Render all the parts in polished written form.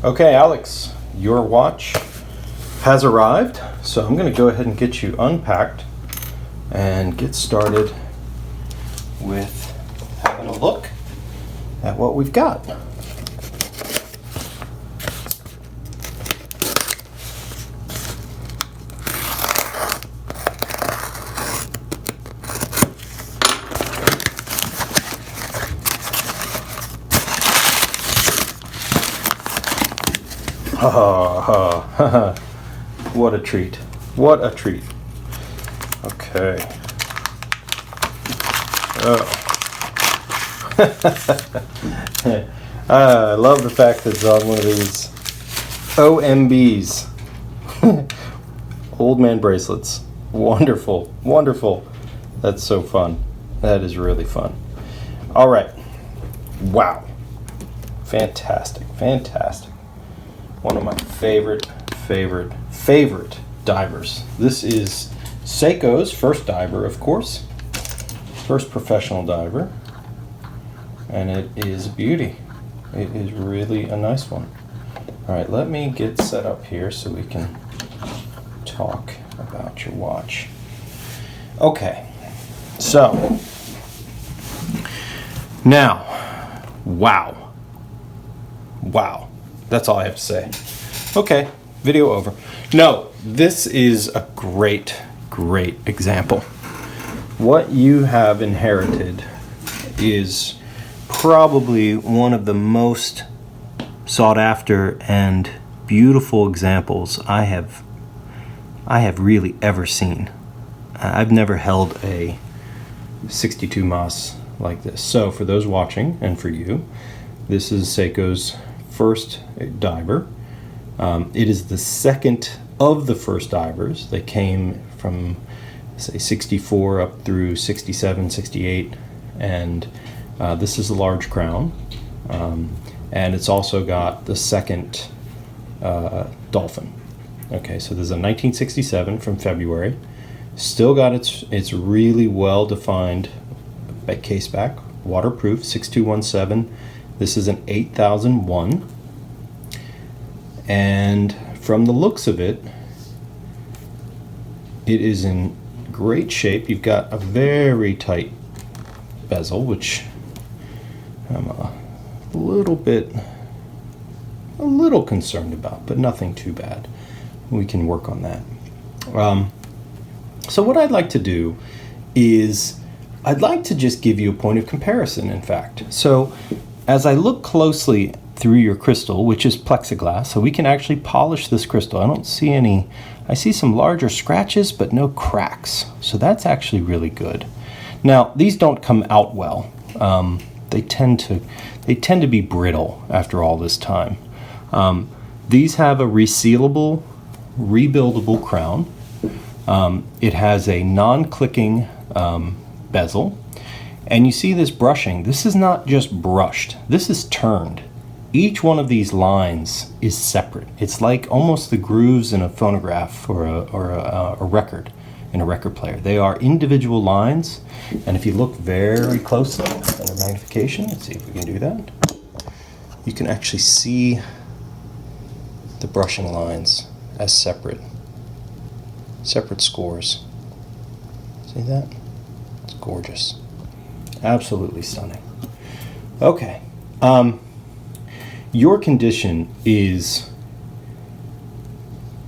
Okay, Alex, your watch has arrived, so I'm going to go ahead and get you unpacked and get started with having a look at what we've got. What a treat. What a treat. Okay. Oh. I love the fact that it's on one of these OMBs. Old man bracelets. Wonderful. Wonderful. That's so fun. That is really fun. All right. Wow. Fantastic. Fantastic. One of my favorite divers. This is Seiko's first diver, of course. First professional diver. And it is a beauty. It is really a nice one. All right, let me get set up here so we can talk about your watch. Okay, so now, wow. Wow. That's all I have to say. Okay, video over. No, this is a great example. What you have inherited is probably one of the most sought after and beautiful examples I have really ever seen. I've never held a 62 mas like this. So for those watching and for you, this is Seiko's first diver. It is the second of the first divers. They came from, say, 64 up through 67, 68, and this is a large crown. And it's also got the second dolphin. Okay, so there's a 1967 from February. Still got its really well-defined case back, waterproof, 6217. This is an 8001, and from the looks of it, it is in great shape. You've got a very tight bezel, which I'm a little concerned about, but nothing too bad. We can work on that. So what I'd like to do is I'd like to just give you a point of comparison, in fact. So as I look closely through your crystal, which is plexiglass, so we can actually polish this crystal. I don't see any, I see some larger scratches, but no cracks. So that's actually really good. Now, these don't come out well. They tend to be brittle after all this time. These have a resealable, rebuildable crown. It has a non-clicking bezel. And you see this brushing. This is not just brushed. This is turned. Each one of these lines is separate. It's like almost the grooves in a phonograph or a record in a record player. They are individual lines. And if you look very closely under magnification, let's see if we can do that, you can actually see the brushing lines as separate scores. See that? It's gorgeous. Absolutely stunning. Okay. Your condition is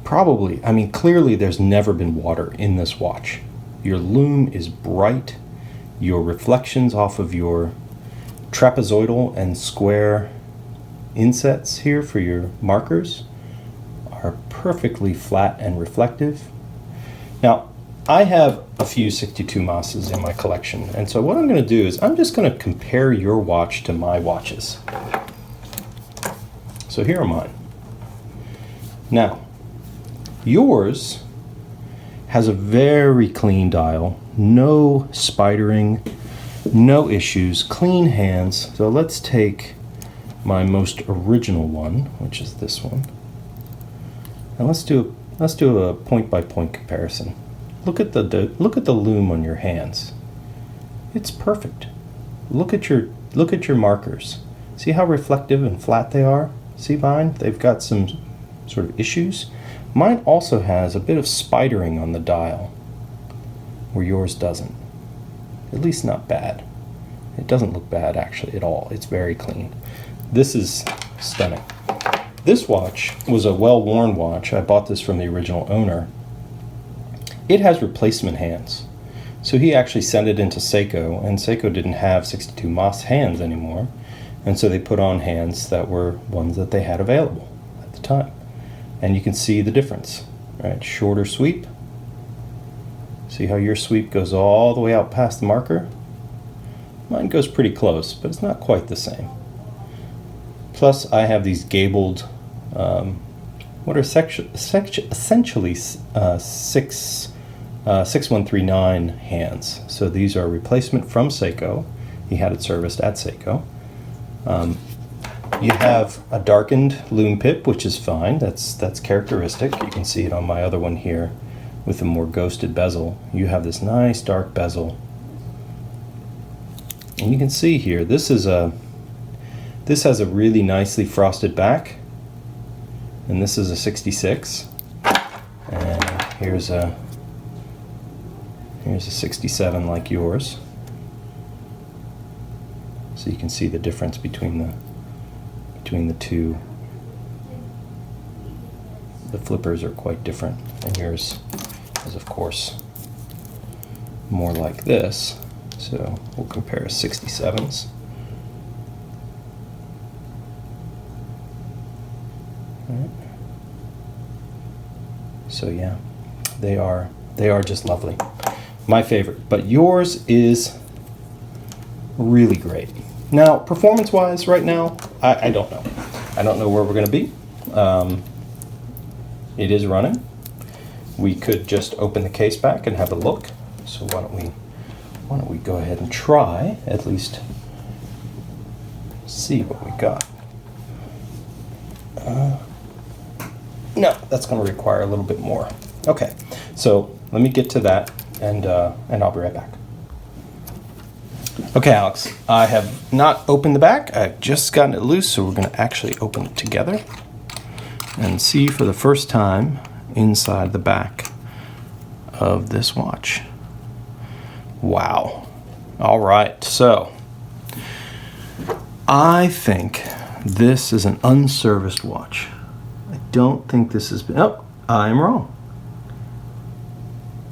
probably, I mean, clearly there's never been water in this watch. Your lume is bright. Your reflections off of your trapezoidal and square insets here for your markers are perfectly flat and reflective. Now, I have a few 62 masses in my collection, and so what I'm going to do is I'm just going to compare your watch to my watches. So here are mine. Now, yours has a very clean dial, no spidering, no issues, clean hands. So let's take my most original one, which is this one, and let's do a point-by-point comparison. Look at the lume on your hands. It's perfect. Look at your markers. See how reflective and flat they are? See mine? They've got some sort of issues. Mine also has a bit of spidering on the dial, where yours doesn't. At least not bad. It doesn't look bad actually at all. It's very clean. This is stunning. This watch was a well-worn watch. I bought this from the original owner. It has replacement hands. So he actually sent it into Seiko, and Seiko didn't have 62 Moss hands anymore. And so they put on hands that were ones that they had available at the time. And you can see the difference, right? Shorter sweep. See how your sweep goes all the way out past the marker? Mine goes pretty close, but it's not quite the same. Plus, I have these gabled, what are essentially 6139 hands. So these are a replacement from Seiko. He had it serviced at Seiko. You have a darkened loom pip, which is fine. That's characteristic. You can see it on my other one here with a more ghosted bezel. You have this nice dark bezel. And you can see here, this has a really nicely frosted back. And this is a 66. And here's a 67 like yours. So you can see the difference between the two. The flippers are quite different, and yours is of course more like this. So we'll compare 67s. All right. So yeah, they are just lovely. My favorite, but yours is really great. Now, performance-wise, right now, I don't know. I don't know where we're going to be. It is running. We could just open the case back and have a look. So why don't we go ahead and try, at least see what we got. No, that's going to require a little bit more. Okay, so let me get to that, and I'll be right back. Okay, Alex, I have not opened the back. I've just gotten it loose, so we're going to actually open it together and see for the first time inside the back of this watch. Wow. All right, so I think this is an unserviced watch. I don't think this has been... Oh, I'm wrong.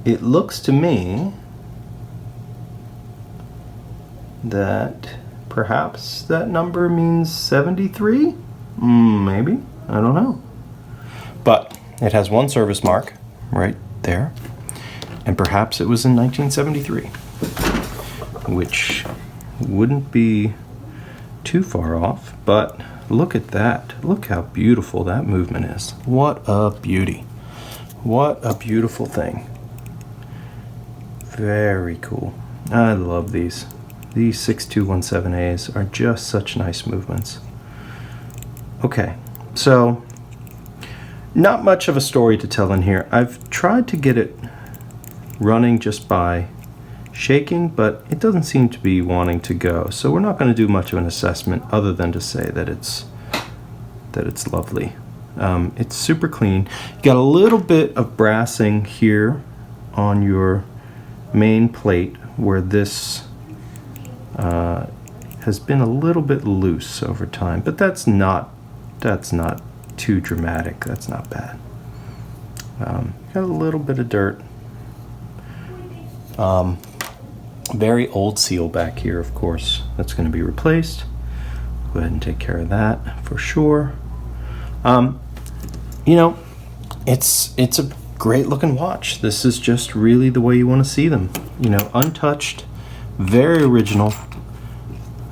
It looks to me that perhaps that number means 73? Maybe. I don't know. But it has one service mark right there. And perhaps it was in 1973, which wouldn't be too far off. But look at that. Look how beautiful that movement is. What a beauty. What a beautiful thing. Very cool. I love these. These 6217As are just such nice movements. Okay, so not much of a story to tell in here. I've tried to get it running just by shaking, but it doesn't seem to be wanting to go. So we're not going to do much of an assessment other than to say that it's lovely. It's super clean. You got a little bit of brassing here on your main plate where this has been a little bit loose over time, but that's not too dramatic. That's not bad. Got a little bit of dirt. Very old seal back here, of course. That's going to be replaced. Go ahead and take care of that for sure. You know, it's a great looking watch. This is just really the way you want to see them. You know, untouched, very original,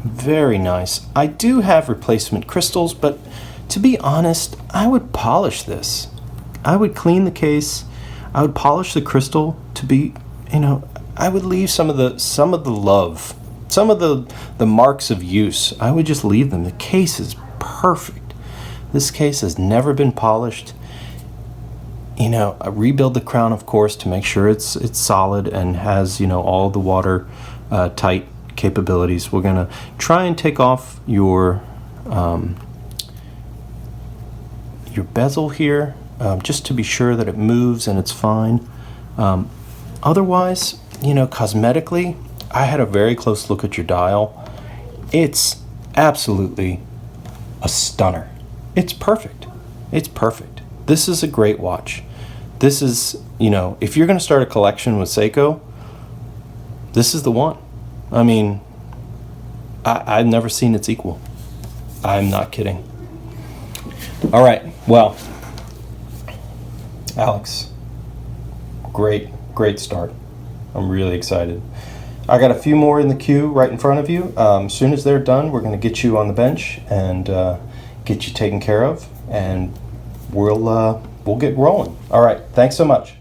very nice. I do have replacement crystals, but to be honest, I would polish this. I would clean the case. I would polish the crystal to be, you know, I would leave some of the love, some of the marks of use. I would just leave them. The case is perfect. This case has never been polished. You know, I rebuild the crown, of course, to make sure it's solid and has, you know, all the water tight capabilities. We're gonna try and take off your your bezel here, just to be sure that it moves and it's fine. Otherwise, you know, cosmetically, I had a very close look at your dial. It's absolutely a stunner. It's perfect. It's perfect. This is a great watch. This is, you know, if you're going to start a collection with Seiko, this is the one. I mean, I've never seen its equal. I'm not kidding. All right, well, Alex, great start. I'm really excited. I got a few more in the queue right in front of you. As soon as they're done, we're going to get you on the bench and get you taken care of, and we'll get rolling. All right, thanks so much.